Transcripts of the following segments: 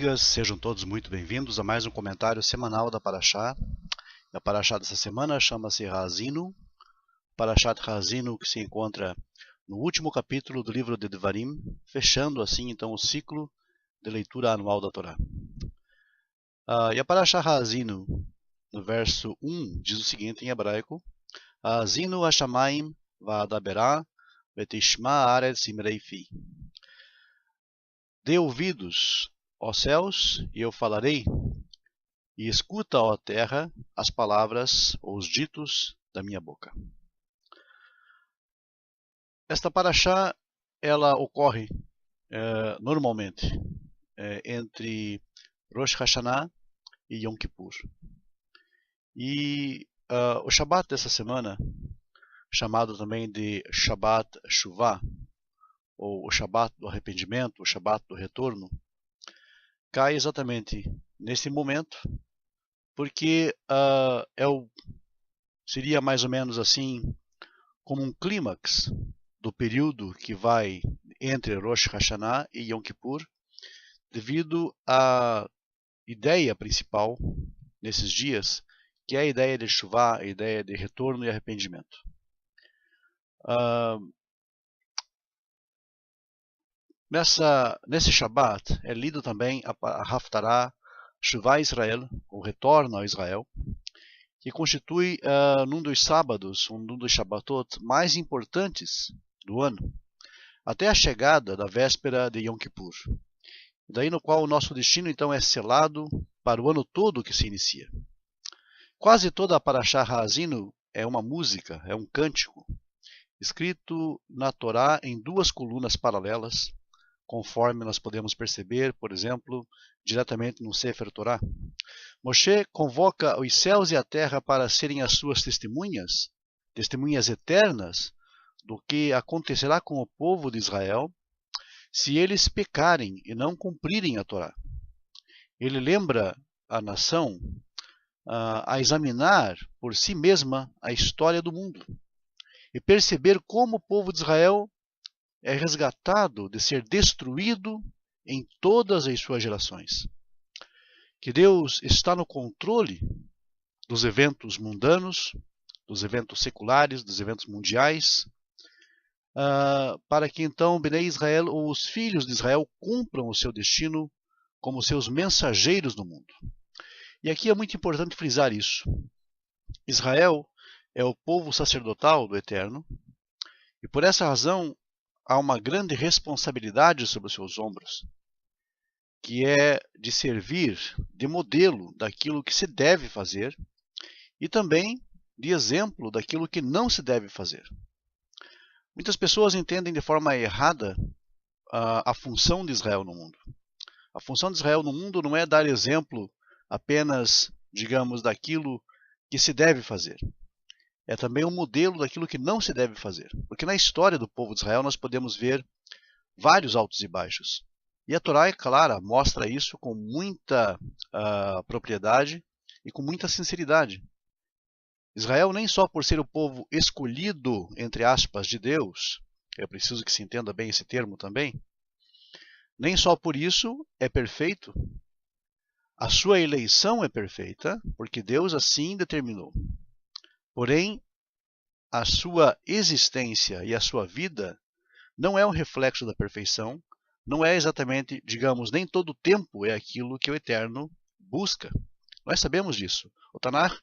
amigas, sejam todos muito bem-vindos a mais um comentário semanal da Parashá. A Parashá dessa semana chama-se Haazinu, Parashat Haazinu, que se encontra no último capítulo do livro de Devarim, fechando assim então o ciclo de leitura anual da Torá. E a Parashá Haazinu, no verso 1, diz o seguinte em hebraico: Haazinu hashamayim va'adaberá vetishma haaretz imrei fi. Dê ouvidos, ó céus, e eu falarei, e escuta, ó terra, as palavras ou os ditos da minha boca. Esta Parashá, ela ocorre normalmente entre Rosh Hashanah e Yom Kippur. E o Shabat dessa semana, chamado também de Shabat Shuvah, ou o Shabat do arrependimento, o Shabat do retorno, cai exatamente nesse momento, porque seria mais ou menos assim como um clímax do período que vai entre Rosh Hashanah e Yom Kippur, devido à ideia principal nesses dias, que é a ideia de Shuvah, a ideia de retorno e arrependimento. Nesse Shabat é lido também a Haftarah Shuvah Israel, o retorno a Israel, que constitui num dos sábados, num dos Shabbatot mais importantes do ano, até a chegada da véspera de Yom Kippur. Daí no qual o nosso destino então é selado para o ano todo que se inicia. Quase toda a Parashá Haazinu é uma música, é um cântico, escrito na Torá em duas colunas paralelas, conforme nós podemos perceber, por exemplo, diretamente no Sefer Torá. Moshe convoca os céus e a terra para serem as suas testemunhas, testemunhas eternas do que acontecerá com o povo de Israel se eles pecarem e não cumprirem a Torá. Ele lembra a nação a examinar por si mesma a história do mundo e perceber como o povo de Israel é resgatado de ser destruído em todas as suas gerações. Que Deus está no controle dos eventos mundanos, dos eventos seculares, dos eventos mundiais, para que então Bnei Israel, ou os filhos de Israel, cumpram o seu destino como seus mensageiros no mundo. E aqui é muito importante frisar isso. Israel é o povo sacerdotal do Eterno, e por essa razão há uma grande responsabilidade sobre os seus ombros, que é de servir de modelo daquilo que se deve fazer e também de exemplo daquilo que não se deve fazer. Muitas pessoas entendem de forma errada a função de Israel no mundo. A função de Israel no mundo não é dar exemplo apenas, digamos, daquilo que se deve fazer. É também um modelo daquilo que não se deve fazer. Porque na história do povo de Israel nós podemos ver vários altos e baixos. E a Torá, é clara, mostra isso com muita propriedade e com muita sinceridade. Israel, nem só por ser o povo escolhido, entre aspas, de Deus, é preciso que se entenda bem esse termo também, nem só por isso é perfeito. A sua eleição é perfeita, porque Deus assim determinou. Porém, a sua existência e a sua vida não é um reflexo da perfeição, não é exatamente, digamos, nem todo o tempo é aquilo que o Eterno busca. Nós sabemos disso. O Tanakh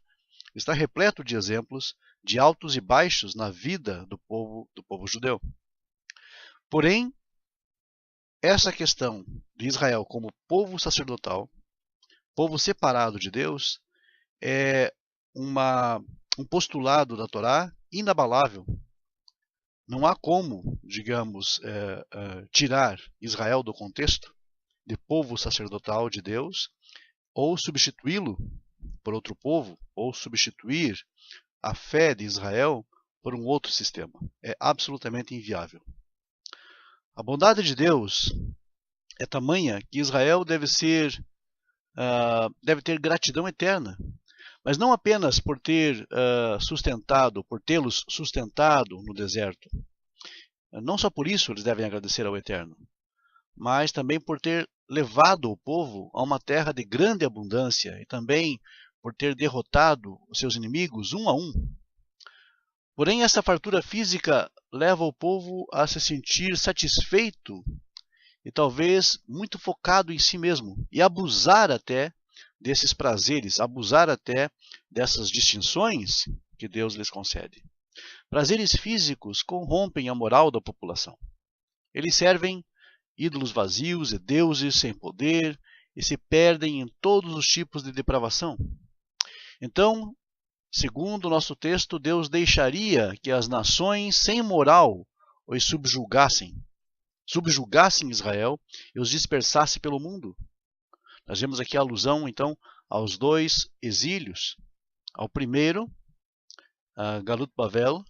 está repleto de exemplos de altos e baixos na vida do povo judeu. Porém, essa questão de Israel como povo sacerdotal, povo separado de Deus, é um postulado da Torá inabalável. Não há como, digamos, tirar Israel do contexto de povo sacerdotal de Deus, ou substituí-lo por outro povo, ou substituir a fé de Israel por um outro sistema. É absolutamente inviável. A bondade de Deus é tamanha que Israel deve ter gratidão eterna. Mas não apenas por tê-los sustentado no deserto. Não só por isso eles devem agradecer ao Eterno, mas também por ter levado o povo a uma terra de grande abundância e também por ter derrotado os seus inimigos um a um. Porém, essa fartura física leva o povo a se sentir satisfeito e talvez muito focado em si mesmo e abusar até desses prazeres, abusar até dessas distinções que Deus lhes concede. Prazeres físicos corrompem a moral da população. Eles servem ídolos vazios e deuses sem poder e se perdem em todos os tipos de depravação. Então, segundo o nosso texto, Deus deixaria que as nações sem moral os subjugassem Israel e os dispersasse pelo mundo. Nós vemos aqui a alusão, então, aos dois exílios. Ao primeiro, Galut Bavel,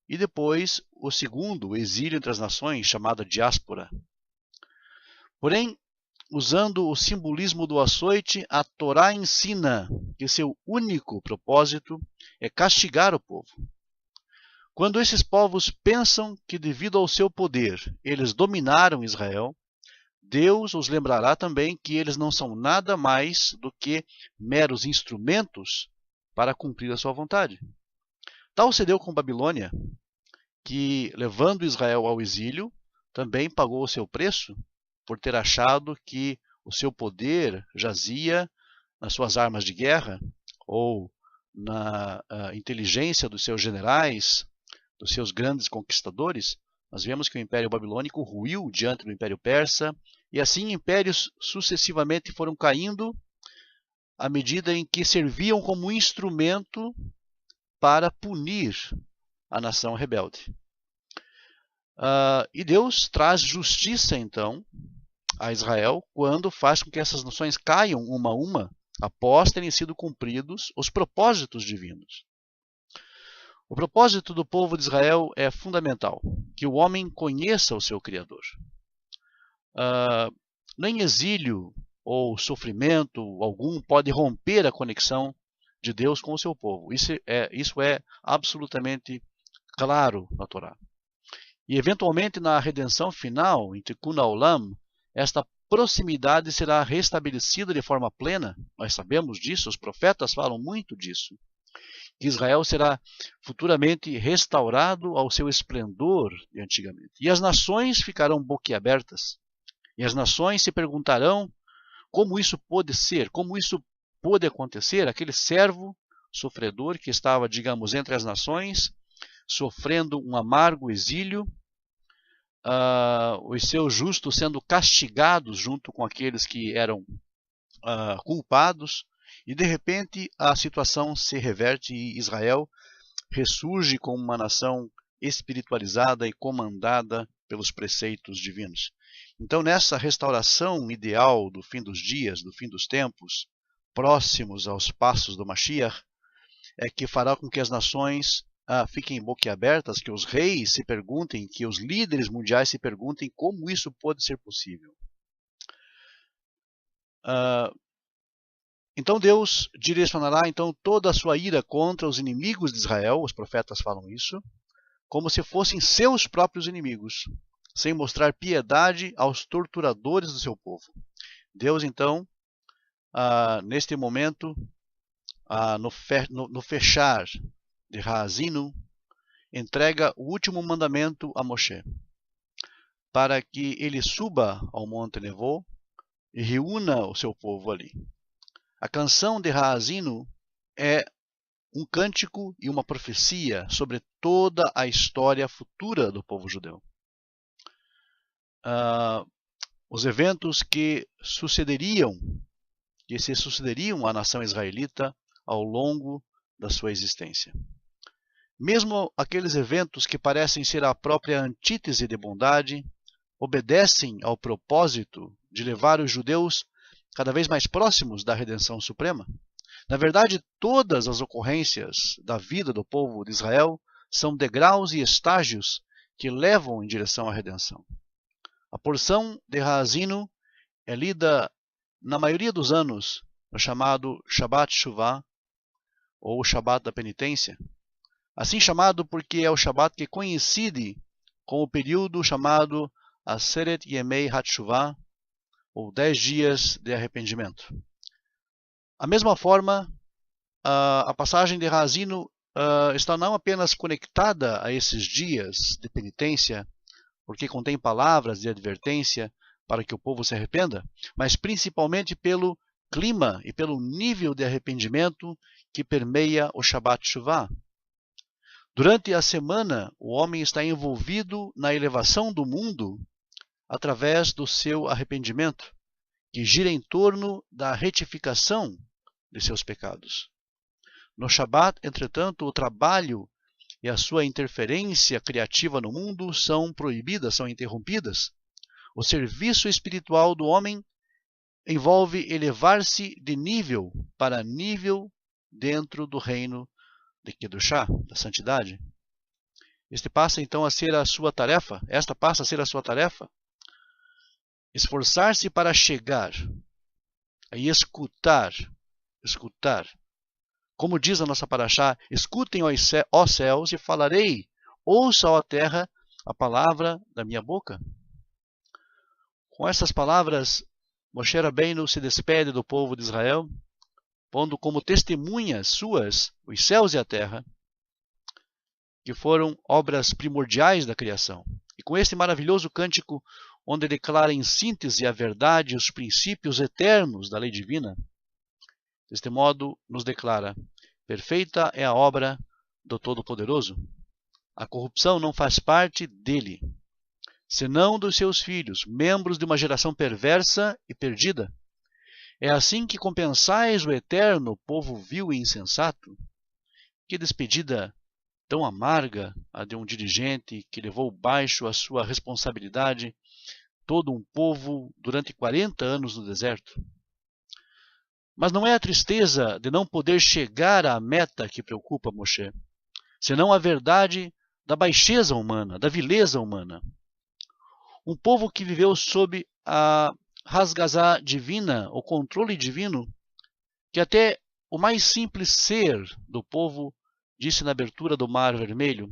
e depois o segundo, o exílio entre as nações, chamado diáspora. Porém, usando o simbolismo do açoite, a Torá ensina que seu único propósito é castigar o povo. Quando esses povos pensam que, devido ao seu poder, eles dominaram Israel, Deus os lembrará também que eles não são nada mais do que meros instrumentos para cumprir a sua vontade. Tal se deu com Babilônia, que, levando Israel ao exílio, também pagou o seu preço por ter achado que o seu poder jazia nas suas armas de guerra ou na inteligência dos seus generais, dos seus grandes conquistadores. Nós vemos que o Império Babilônico ruiu diante do Império Persa, e assim impérios sucessivamente foram caindo à medida em que serviam como instrumento para punir a nação rebelde. E Deus traz justiça, então, a Israel quando faz com que essas nações caiam uma a uma após terem sido cumpridos os propósitos divinos. O propósito do povo de Israel é fundamental, que o homem conheça o seu Criador. Nem exílio ou sofrimento algum pode romper a conexão de Deus com o seu povo. Isso é absolutamente claro na Torá. E eventualmente na redenção final, em Tikkun Olam, esta proximidade será restabelecida de forma plena. Nós sabemos disso, os profetas falam muito disso. Que Israel será futuramente restaurado ao seu esplendor de antigamente. E as nações ficarão boquiabertas. E as nações se perguntarão como isso pode ser, como isso pode acontecer. Aquele servo sofredor que estava, digamos, entre as nações, sofrendo um amargo exílio, os seus justos sendo castigados junto com aqueles que eram culpados, e de repente a situação se reverte e Israel ressurge como uma nação espiritualizada e comandada pelos preceitos divinos. Então, nessa restauração ideal do fim dos dias, do fim dos tempos, próximos aos passos do Mashiach, é que fará com que as nações fiquem boquiabertas, que os reis se perguntem, que os líderes mundiais se perguntem como isso pode ser possível. Então Deus direcionará então toda a sua ira contra os inimigos de Israel, os profetas falam isso, como se fossem seus próprios inimigos, sem mostrar piedade aos torturadores do seu povo. Deus então, neste momento, no fechar de Haazinu, entrega o último mandamento a Moshe, para que ele suba ao Monte Nevô e reúna o seu povo ali. A canção de Haazinu é um cântico e uma profecia sobre toda a história futura do povo judeu. Os eventos que se sucederiam à nação israelita ao longo da sua existência. Mesmo aqueles eventos que parecem ser a própria antítese de bondade, obedecem ao propósito de levar os judeus cada vez mais próximos da redenção suprema. Na verdade, todas as ocorrências da vida do povo de Israel são degraus e estágios que levam em direção à redenção. A porção de Haazinu é lida na maioria dos anos no chamado Shabbat Shuvah, ou Shabbat da Penitência. Assim chamado porque é o Shabbat que coincide com o período chamado Aseret Yemei HaTeshuvah, ou 10 dias de arrependimento. A mesma forma, a passagem de Haazinu está não apenas conectada a esses dias de penitência, porque contém palavras de advertência para que o povo se arrependa, mas principalmente pelo clima e pelo nível de arrependimento que permeia o Shabbat Shuvah. Durante a semana, o homem está envolvido na elevação do mundo através do seu arrependimento, que gira em torno da retificação de seus pecados. No Shabbat, entretanto, o trabalho e a sua interferência criativa no mundo são proibidas, são interrompidas. O serviço espiritual do homem envolve elevar-se de nível para nível dentro do reino de Kedushá, da santidade. Esta passa então a ser a sua tarefa, esforçar-se para chegar e escutar. Como diz a nossa paraxá, escutem, ó céus, e falarei, ouça, ó terra, a palavra da minha boca. Com essas palavras, Moshe Rabbeinu se despede do povo de Israel, pondo como testemunhas suas os céus e a terra, que foram obras primordiais da criação. E com este maravilhoso cântico, onde declara em síntese a verdade e os princípios eternos da lei divina, deste modo nos declara: perfeita é a obra do Todo-Poderoso. A corrupção não faz parte dele, senão dos seus filhos, membros de uma geração perversa e perdida. É assim que compensais o eterno povo vil e insensato. Que despedida tão amarga a de um dirigente que levou baixo a sua responsabilidade todo um povo durante 40 anos no deserto. Mas não é a tristeza de não poder chegar à meta que preocupa Moshe, senão a verdade da baixeza humana, da vileza humana. Um povo que viveu sob a rasgazá divina, o controle divino, que até o mais simples ser do povo disse na abertura do Mar Vermelho,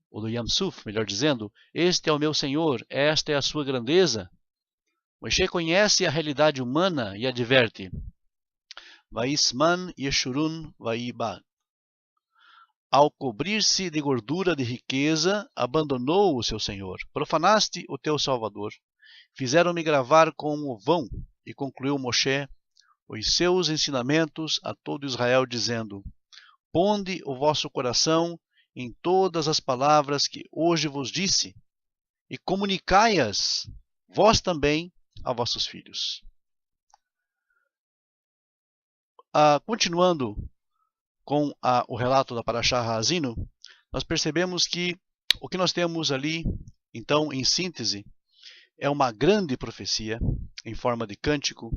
ou do Yam Suf, melhor dizendo, este é o meu Senhor, esta é a sua grandeza. Moshe conhece a realidade humana e adverte: Vaisman Yeshurun Vaiba. Ao cobrir-se de gordura de riqueza, abandonou o seu Senhor. Profanaste o teu Salvador. Fizeram-me gravar com o vão. E concluiu Moshe os seus ensinamentos a todo Israel, dizendo: ponde o vosso coração em todas as palavras que hoje vos disse, e comunicai-as, vós também, a vossos filhos. Continuando com o relato da Paraxá Haazinu, nós percebemos que o que nós temos ali, então, em síntese, é uma grande profecia em forma de cântico,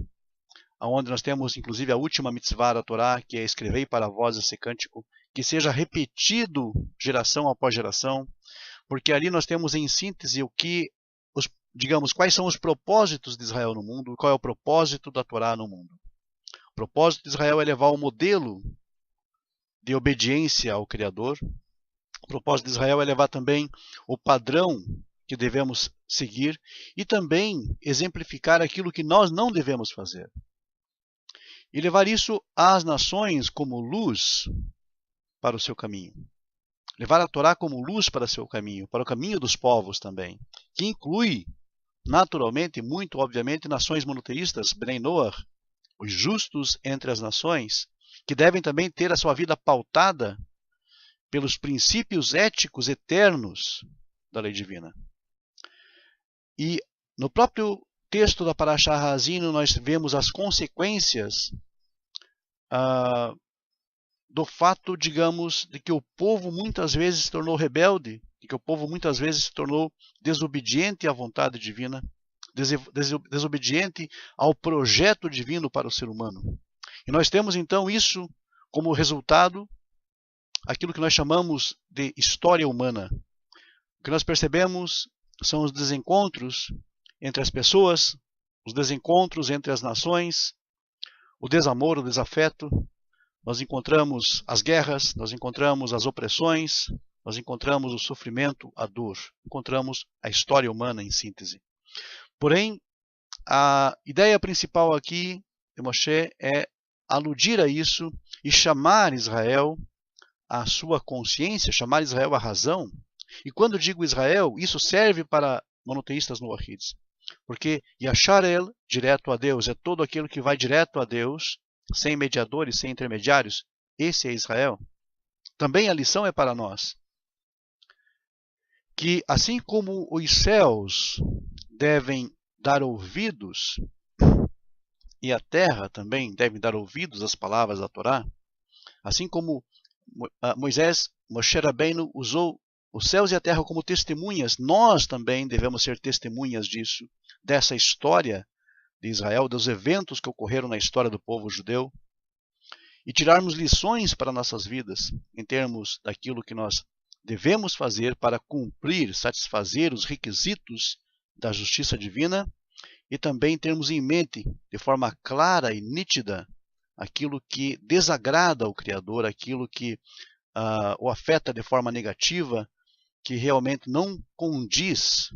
onde nós temos, inclusive, a última mitzvah da Torá, que é escrever para vós esse cântico, que seja repetido geração após geração, porque ali nós temos em síntese o que, digamos, quais são os propósitos de Israel no mundo, qual é o propósito da Torá no mundo. O propósito de Israel é levar o modelo de obediência ao Criador. O propósito de Israel é levar também o padrão que devemos seguir e também exemplificar aquilo que nós não devemos fazer. E levar isso às nações como luz para o seu caminho. Levar a Torá como luz para o seu caminho, para o caminho dos povos também, que inclui, naturalmente, muito obviamente, nações monoteístas, Bnei Noach, os justos entre as nações, que devem também ter a sua vida pautada pelos princípios éticos eternos da lei divina. E no próprio texto da Paraxá Haazinu nós vemos as consequências do fato, digamos, de que o povo muitas vezes se tornou rebelde, de que o povo muitas vezes se tornou desobediente à vontade divina, desobediente ao projeto divino para o ser humano. E nós temos então isso como resultado, aquilo que nós chamamos de história humana. O que nós percebemos são os desencontros entre as pessoas, os desencontros entre as nações, o desamor, o desafeto. Nós encontramos as guerras, nós encontramos as opressões, nós encontramos o sofrimento, a dor. Encontramos a história humana em síntese. Porém, a ideia principal aqui de Moshe é aludir a isso e chamar Israel à sua consciência, chamar Israel à razão. E quando digo Israel, isso serve para monoteístas noahides. Porque Yashar El, direto a Deus, é todo aquele que vai direto a Deus, sem mediadores, sem intermediários. Esse é Israel. Também a lição é para nós. Que assim como os céus devem dar ouvidos, e a terra também deve dar ouvidos às palavras da Torá, assim como Moshe Rabbeinu usou os céus e a terra como testemunhas, nós também devemos ser testemunhas disso, dessa história de Israel, dos eventos que ocorreram na história do povo judeu, e tirarmos lições para nossas vidas, em termos daquilo que nós devemos fazer para cumprir, satisfazer os requisitos da justiça divina, e também termos em mente, de forma clara e nítida, aquilo que desagrada ao Criador, aquilo que o afeta de forma negativa, que realmente não condiz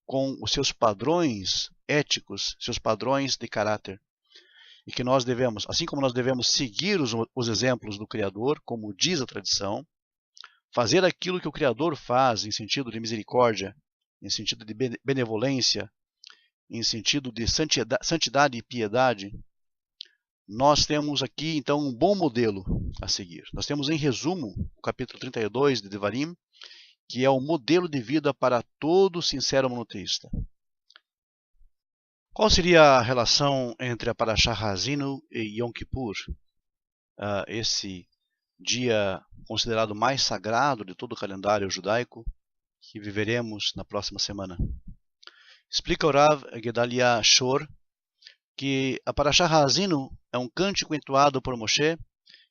com os seus padrões éticos, seus padrões de caráter. E que nós devemos, assim como nós devemos seguir os exemplos do Criador, como diz a tradição, fazer aquilo que o Criador faz em sentido de misericórdia, em sentido de benevolência, em sentido de santidade e piedade, nós temos aqui então um bom modelo a seguir. Nós temos em resumo o capítulo 32 de Devarim, que é o modelo de vida para todo sincero monoteísta. Qual seria a relação entre a Parashá Ha'azinu e Yom Kippur? Esse dia considerado mais sagrado de todo o calendário judaico, que viveremos na próxima semana. Explica o Rav Gedalia Shor que a Parashá Ha'azinu é um cântico entoado por Moshe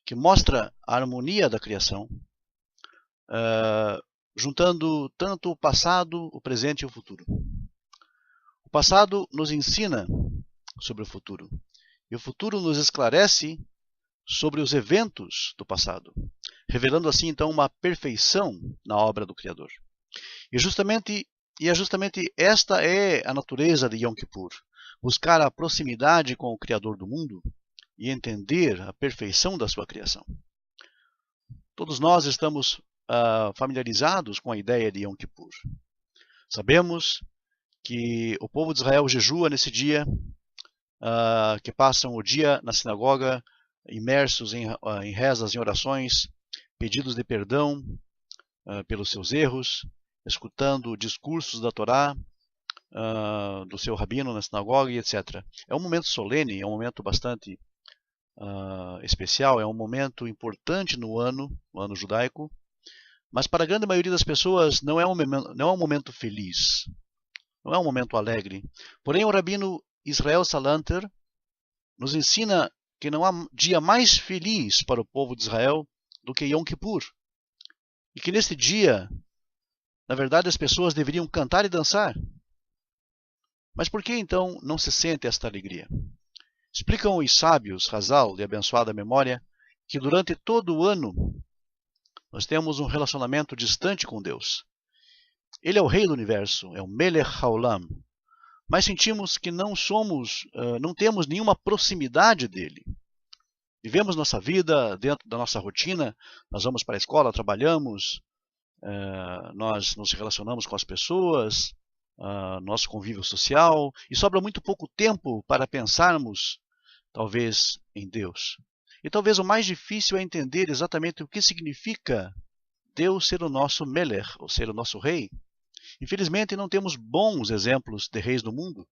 que mostra a harmonia da criação, juntando tanto o passado, o presente e o futuro. O passado nos ensina sobre o futuro, e o futuro nos esclarece sobre os eventos do passado, revelando assim então uma perfeição na obra do Criador. E é justamente esta é a natureza de Yom Kippur, buscar a proximidade com o Criador do mundo e entender a perfeição da sua criação. Todos nós estamos familiarizados com a ideia de Yom Kippur. Sabemos que o povo de Israel jejua nesse dia, que passam o dia na sinagoga, imersos em rezas, em orações, pedidos de perdão pelos seus erros, escutando discursos da Torá, do seu rabino na sinagoga e etc. É um momento solene, é um momento bastante especial, é um momento importante no ano judaico, mas para a grande maioria das pessoas não é um momento feliz, não é um momento alegre. Porém, o rabino Israel Salanter nos ensina que não há dia mais feliz para o povo de Israel do que Yom Kippur. E que neste dia, na verdade, as pessoas deveriam cantar e dançar. Mas por que então não se sente esta alegria? Explicam os sábios, Hazal, de abençoada memória, que durante todo o ano nós temos um relacionamento distante com Deus. Ele é o Rei do Universo, é o Melech Haolam, mas sentimos que não temos nenhuma proximidade dele. Vivemos nossa vida dentro da nossa rotina, nós vamos para a escola, trabalhamos, nós nos relacionamos com as pessoas, nosso convívio social, e sobra muito pouco tempo para pensarmos, talvez, em Deus. E talvez o mais difícil é entender exatamente o que significa Deus ser o nosso Melech, ou ser o nosso Rei. Infelizmente, não temos bons exemplos de reis do mundo.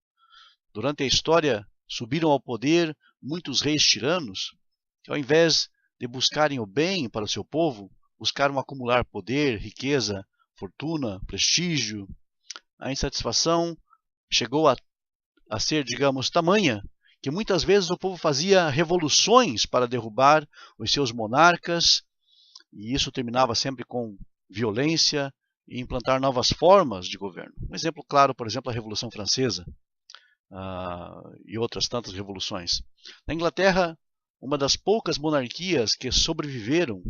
Durante a história, subiram ao poder muitos reis tiranos, que ao invés de buscarem o bem para o seu povo, buscaram acumular poder, riqueza, fortuna, prestígio. A insatisfação chegou a ser, digamos, tamanha, que muitas vezes o povo fazia revoluções para derrubar os seus monarcas, e isso terminava sempre com violência e implantar novas formas de governo. Um exemplo claro, por exemplo, a Revolução Francesa e outras tantas revoluções. Na Inglaterra, uma das poucas monarquias que sobreviveram,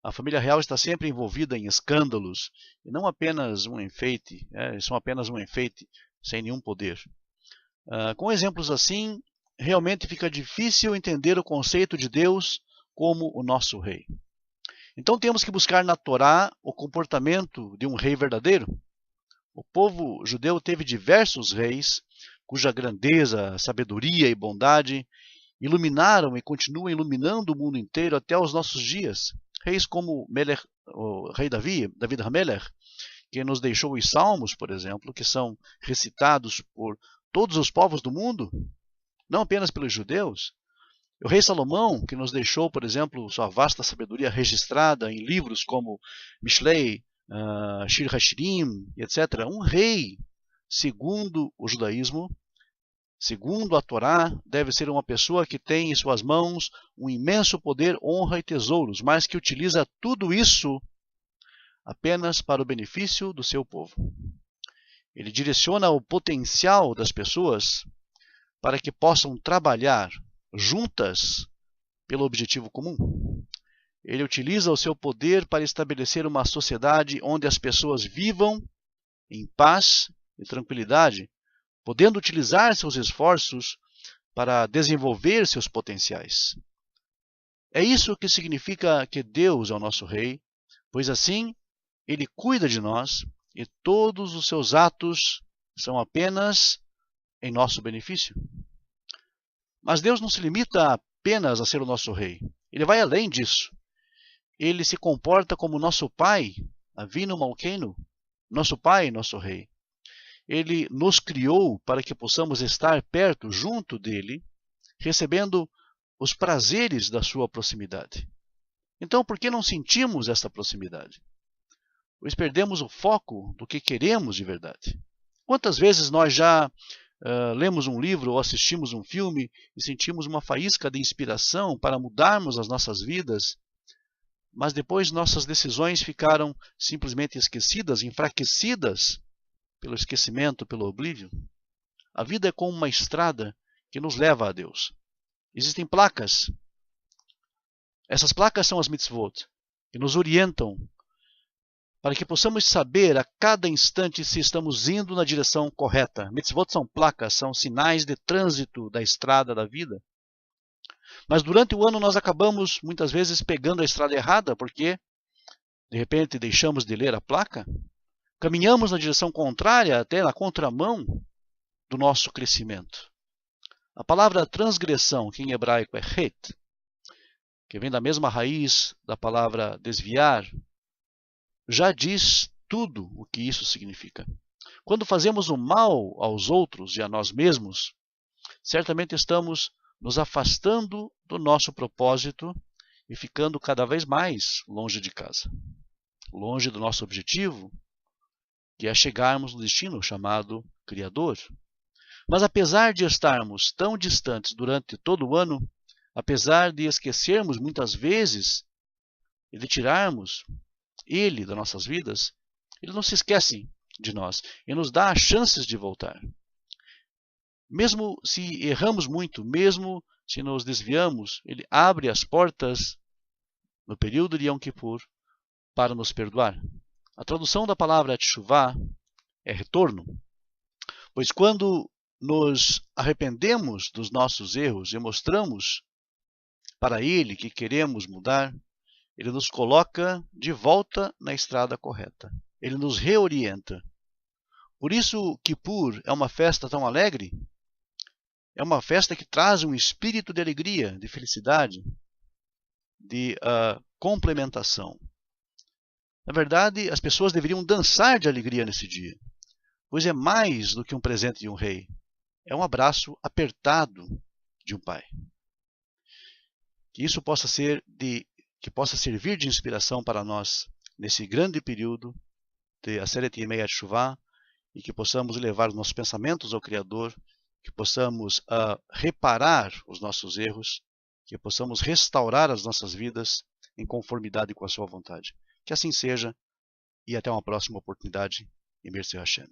a família real está sempre envolvida em escândalos, e não apenas um enfeite, são apenas um enfeite, sem nenhum poder. Com exemplos assim, realmente fica difícil entender o conceito de Deus como o nosso rei. Então temos que buscar na Torá o comportamento de um rei verdadeiro. O povo judeu teve diversos reis, cuja grandeza, sabedoria e bondade iluminaram e continuam iluminando o mundo inteiro até os nossos dias. Reis como o rei David HaMelech, que nos deixou os salmos, por exemplo, que são recitados por todos os povos do mundo, não apenas pelos judeus. O rei Salomão, que nos deixou, por exemplo, sua vasta sabedoria registrada em livros como Mishlei, Shir Hashirim, etc. Um rei, segundo o judaísmo, segundo a Torá, deve ser uma pessoa que tem em suas mãos um imenso poder, honra e tesouros, mas que utiliza tudo isso apenas para o benefício do seu povo. Ele direciona o potencial das pessoas para que possam trabalhar juntas pelo objetivo comum. Ele utiliza o seu poder para estabelecer uma sociedade onde as pessoas vivam em paz e tranquilidade, podendo utilizar seus esforços para desenvolver seus potenciais. É isso que significa que Deus é o nosso Rei, pois assim Ele cuida de nós e todos os seus atos são apenas em nosso benefício. Mas Deus não se limita apenas a ser o nosso Rei. Ele vai além disso. Ele se comporta como nosso Pai, Avinu Malkeinu, nosso Pai, nosso Rei. Ele nos criou para que possamos estar perto, junto dele, recebendo os prazeres da sua proximidade. Então, por que não sentimos essa proximidade? Pois perdemos o foco do que queremos de verdade. Quantas vezes nós já lemos um livro ou assistimos um filme e sentimos uma faísca de inspiração para mudarmos as nossas vidas, mas depois nossas decisões ficaram simplesmente esquecidas, enfraquecidas pelo esquecimento, pelo oblívio? A vida é como uma estrada que nos leva a Deus. Existem placas. Essas placas são as mitzvot, que nos orientam para que possamos saber a cada instante se estamos indo na direção correta. Mitzvot são placas, são sinais de trânsito da estrada da vida. Mas durante o ano nós acabamos muitas vezes pegando a estrada errada, porque de repente deixamos de ler a placa, caminhamos na direção contrária, até na contramão do nosso crescimento. A palavra transgressão, que em hebraico é het, que vem da mesma raiz da palavra desviar, já diz tudo o que isso significa. Quando fazemos o mal aos outros e a nós mesmos, certamente estamos nos afastando do nosso propósito e ficando cada vez mais longe de casa, longe do nosso objetivo, que é chegarmos no destino chamado Criador. Mas apesar de estarmos tão distantes durante todo o ano, apesar de esquecermos muitas vezes e de tirarmos Ele das nossas vidas, Ele não se esquece de nós e nos dá as chances de voltar. Mesmo se erramos muito, mesmo se nos desviamos, Ele abre as portas no período de Yom Kippur para nos perdoar. A tradução da palavra teshuvá é retorno, pois quando nos arrependemos dos nossos erros e mostramos para Ele que queremos mudar, Ele nos coloca de volta na estrada correta. Ele nos reorienta. Por isso, Kippur é uma festa tão alegre. É uma festa que traz um espírito de alegria, de felicidade, de complementação. Na verdade, as pessoas deveriam dançar de alegria nesse dia, pois é mais do que um presente de um rei. É um abraço apertado de um pai. Que isso possa servir de inspiração para nós nesse grande período de Aseret Yemei HaTeshuvah, e que possamos levar os nossos pensamentos ao Criador, que possamos reparar os nossos erros, que possamos restaurar as nossas vidas em conformidade com a sua vontade. Que assim seja, e até uma próxima oportunidade. Emir Hashem.